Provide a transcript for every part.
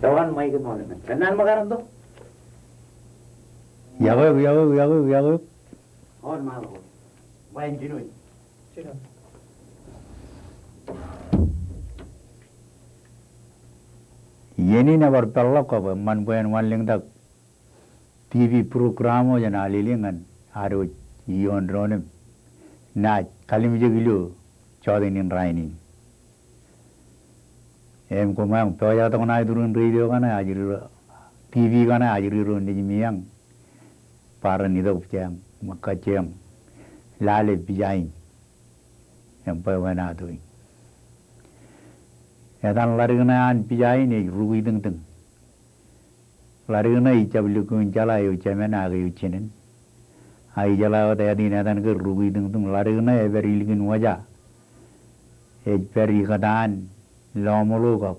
Tawan mai ke mole men. Kenan makaran to? Yago. Or malo. Main jinui. Yeni na berpelak apa man bukan waling tak TV program aja nalilingan haru ion dronem na kali mija gilu cawdinin raini em ko mang toya to na idurun radio kana ajiri TV kana ajiri ro ni miyang para ni do pjang makacem lale bijain em pa wana doi dan larigna an pijai ni rugi deng deng larigna icablu kun jala yu chamena ga yu chinen ai jala wa ya dina dan ke rugi deng deng larigna e beri ligin waja e beri kadan lomulu ka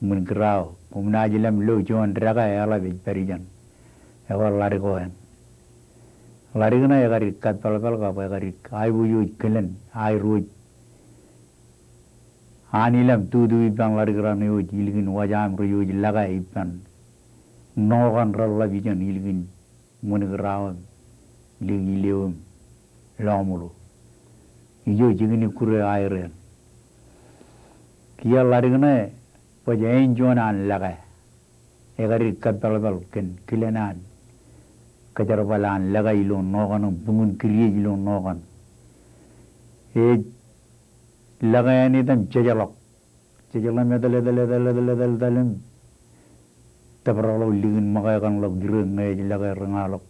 mun grau kumna jilam lu jon draga ya la beri jan e war larigo en larigna e gari kat pal pal ka pa gari ai bu yu kelen ai ruj Anilam tudu ibang larigram yo jilgin wajam ro yo laga ipan nogan ralla bijan ilgin munigraw ligi lewum lamulu iyo jigini kure ayre kiya larigna pajain jonan laga egari kapalbal ken kilenan kajarbalan laga ilo nogan bungun kriye ilo nogan e lagayani tam cejalak medal tabralo ligin makayakan lag gireng ngay lagay rengalok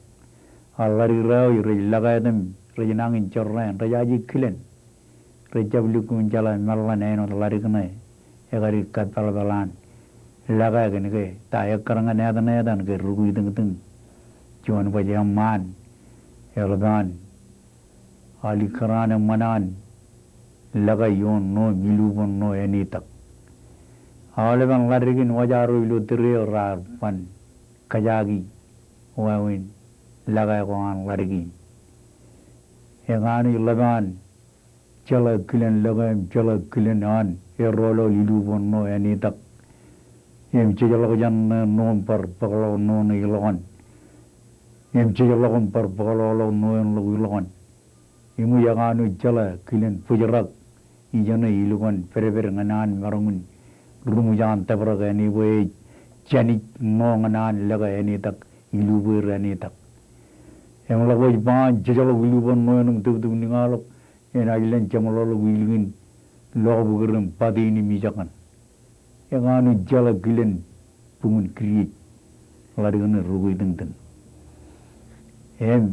alari raw yuri lagay tam rejinangin corren rejaji kilen rejablikun jalan malan eno lari kenai egari kat palabalan lagay kene ke tayak karangan edan ke rugu ideng cuman pajaman elban ali karana manan laga yon no milubon no eni tak awaleban larigin wajaru ilu tire rar pan kajagi wawin laga ko an larigin egani laban chala kilen an erolo milubon no eni tak em chala jan no par paglo no ni logan em chala kon par paglo no en logan imu yaganu chala kilen fujarak ijana ilugan pere nganan marungun rumujan tabraga ni we chani no nganan laga ni tak ilubu rani tak em lago ban jajalo iluban no num tu ningalok ena ilen chamalo wilgin lobu gurum padini mijakan yaganu jala gilen pungun kriye larigana rugu deng em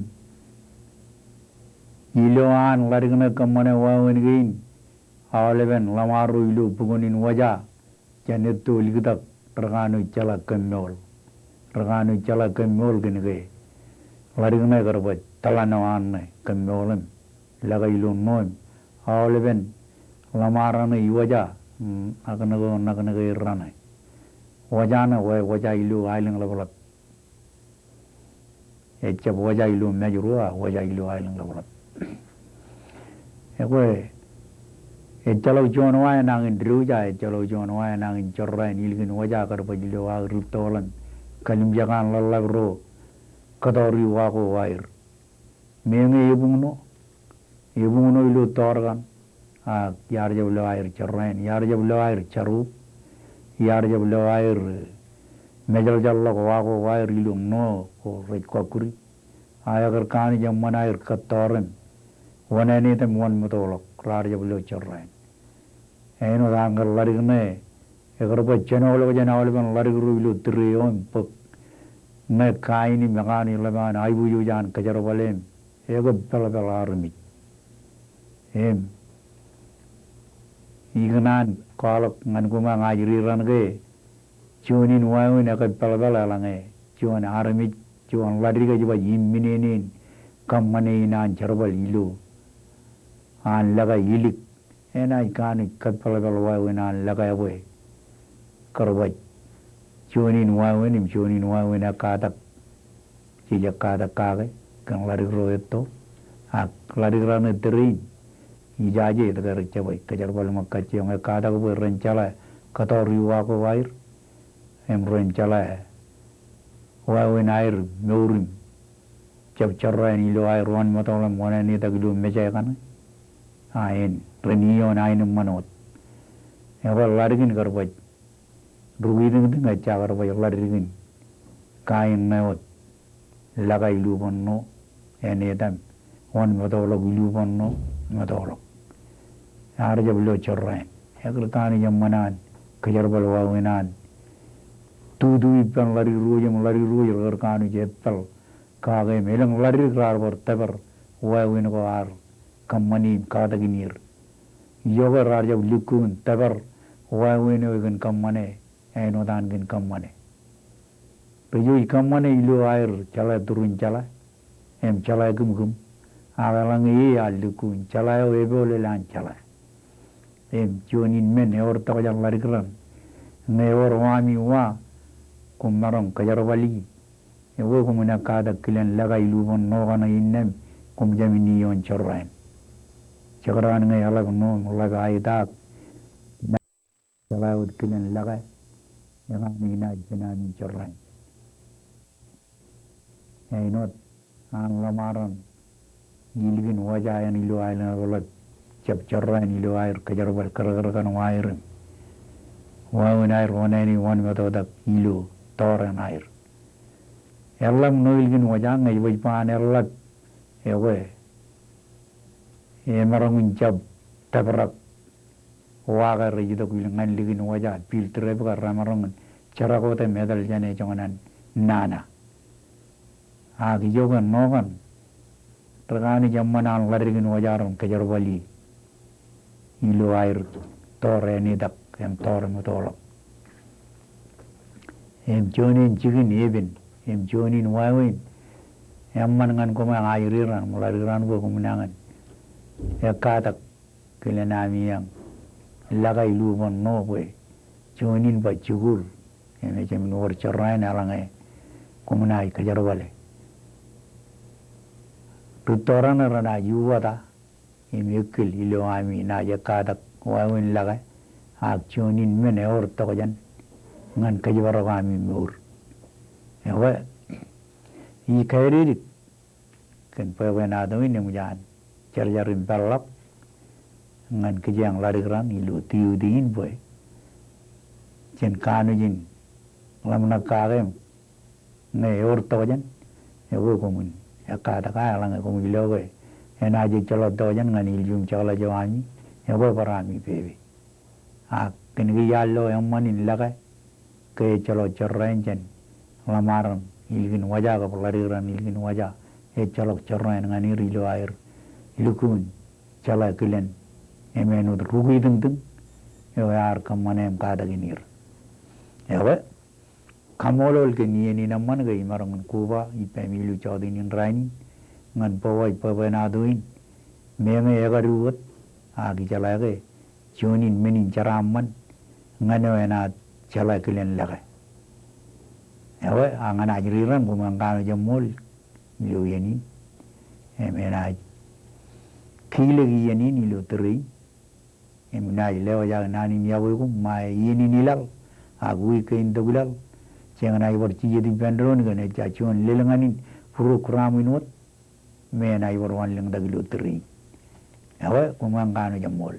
iloan larigana kamane wawen gain awaleban lamaru ilu pugunin waja janetu ligitak raganu chala kemol gene ge larigna garbat talanawan kemolem laga ilu noim awaleban lamarana iwaja nakana ge rana wajana waja ilu ailing labalak ecap waja ilu majurua waja ilu ailing labalak ekwe ecalo jono wa nangin druja ecalo jono wa nangin corra nilgin waja kar pajilo wa ruptolan kalim jagan lalabro kadori wa ko wair menge yebungno ilu torgan yar jablo wair corren yar jablo wair charu yar jablo wair mejal jallo wa ko wair ilu no ko rek ko kuri ayagar kani jamana ir katoren wanani tem wan mutolok rar jablo corren eno dangal larigna egarba chanolo janawal ban larigru ilu triyon pok me kaini megani laban aibu yujan kajarbalem ego pelapel armi em ignan kalak ngan kuma ngajri range chunin wayu ne ka pelapel alange chuan armi chuan lariga jiba yimminin kammane nan charbal ilu an laga ilik ena ikani katpalabal wayu nan laga yawe karwaj chunin wayu na katak sijak katak kage kang larig roeto ak larig rane terin ijaje daga reccabai kajar bal makkaci yang katak bu rencala katori wa ko wair emroin chala wawen air meurim chapcharra ni lo air wan matolam mona ni taglu meja kan ain renion ain manot ewa largin garbaj ruidin dengan cagar bayar largin kain naot lagai lubanno ene dam wan matolog lubanno matolog arja bilo chorrain ekal kani jammanan kejar bal wawinan tudu ipan lari ruja gar kani jeppal kage melang lari krar berteber wawin ko ar kammani kadaginir yoga raja likun teber wawin ogen kammane eno dan gen kammane pejo kammane ilu air chala turun chala em chala gum agalang ye alikun chala webole lan chala em jonin men or ta jang lari kran ne or wami wa kumarong kajar wali e wo kumuna kada kilen laga ilu bon no kana innem kum jamini yon chorrain chakran ngai alag no laga aida chala ud kilen laga yang ni na jenani chorrain e not an lamaran gilgin wajah yang ilu aina golak cap chorrain ilu air kajar bal kar kan wair waun air wanani wan metoda ilu toran air ellam noilgin wajah ngai wajpan ellat ewe marangin cap tabrak wagar rejida kuilangan ligin wajah filtre bakar ramarangin cara kote medal jane jonganan nana agi jogan nogan tergani jammanan larigin wajaran kejar wali ilu air tore ni dak em tore mutolok em jonin jigin eben em jonin wawin em manangan ko ma airiran mulariran go kumunangan ya katak kelenami yang lagai lu bon no we jonin ba jugur em jem nor charain alangai kumunai kejar wali tutoran rana yuwada imikil ilo ami na yakada wawin laga akchonin mene or tojan ngan kajibara kami mur ewa I kairi kan pawen ado ini mujan jar-jarin balap ngan kejang lari keran ilu tiu dingin boy jen kanu jin lamna kagem ne or tojan ewa komun akada kaya lang ko milo we ena je chalo dojan ngani iljum chala jawani ebo parami bebe a kingi yallo yammanin laga ke chalo chorrenjen lamaran ilgin waja ka pelariran ilgin waja chalo chorren ngani rilo air ilukun chala kilen emenu rugi deng yo yar kamanem kada ginir ewe kamolol ke ni naman ga imarang kuba ipemilu chodinin rain ngan pawai pawenaduin meme egaruot agi jalage jonin menin jaraman ngano ena jala kilen laga ewe angana ajriran kumangkano jamol milu yani emena kilegi yani nilu teri emena lewa jaga nani miyawe kum mai yini nilal agui ke indogulal jangan ai berci jadi bandron kan cacuan lelenganin program inut men ai berwan leng dagilo teri awe kumangkano jamol